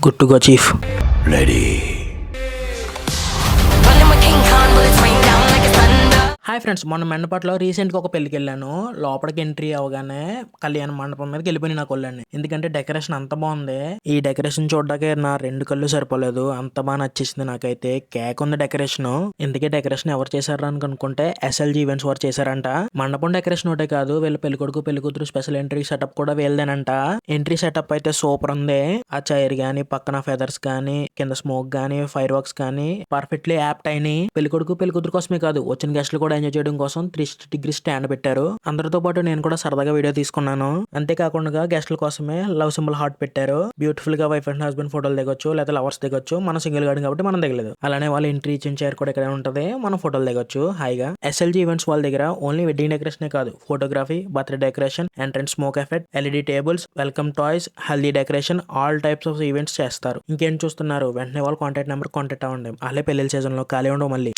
Good to go, Chief. Ready. Hi friends, మొన్న మెండపట్లో రీసెంట్గా ఒక పెళ్ళికి వెళ్ళాను. లోపలికి ఎంట్రీ అవగానే కళ్యాణ మండపం మీదకి వెళ్ళిపోయి నా కొళ్ళండి. ఎందుకంటే డెకరేషన్ అంత బాగుంది. ఈ డెకరేషన్ చూడడానికి నా రెండు కళ్ళు సరిపోలేదు, అంత బాగా నచ్చేసింది నాకైతే. కేక్ ఉంది డెకరేషన్. ఇందుకే డెకరేషన్ ఎవరు చేశారు అని అనుకుంటే SLG ఈవెంట్స్ వారు చేశారంట. మండపం డెకరేషన్ ఒకటే కాదు, వీళ్ళ పెళ్ళికొడుకు పెళ్ళికూతురు స్పెషల్ ఎంట్రీ సెటప్ కూడా వీళ్ళదేనంట. ఎంట్రీ సెటప్ అయితే సూపర్ ఉంది. ఆ చైర్ గానీ, పక్కన ఫెదర్స్ గానీ, కింద స్మోక్ గానీ, ఫైర్ వర్క్స్ కానీ పర్ఫెక్ట్లీ యాప్ట్ అయినాయి. పెళ్ళికొడుకు పెళ్ళికూతురు కోసమే కాదు, వచ్చిన గెస్ట్లు కూడా ఎంజాయ్ చేయడం కోసం 360 స్టాండ్ పెట్టారు. అందరితో పాటు నేను కూడా సరదాగా వీడియో తీసుకున్నాను. అంతేకాకుండా గెస్ట్ల కోసమే లవ్ సింబల్ హార్ట్ పెట్టారు. బ్యూటిఫుల్ గా వైఫ్ అండ్ హస్బెండ్ ఫోటోలు దిగొచ్చు, లేదా లవర్స్ దిగొచ్చు. మనం సింగిల్ గార్డెన్ కాబట్టి మనం దిగలేదు. అలానే వాళ్ళు ఎంట్రీ ఇచ్చిన చైర్ కూడా ఇక్కడ ఉంటది, మనం ఫోటోలు దిగొచ్చు హాయిగా. SLG ఈవెంట్స్ వాళ్ళ దగ్గర ఓన్లీ వెడ్డింగ్ డెకరేషన్ కాదు, photography, birthday decoration, entrance smoke effect, LED tables, welcome toys, healthy decoration, all types of events చేస్తారు. ఇంకేం చూస్తున్నారు? వెంటనే వాళ్ళ కాంటాక్ట్ నెంబర్ కాంటాక్ట్ అవ్వండి. అలాగే పెళ్లి సీజన్ లో ఖాళీ ఉండవు మళ్ళీ.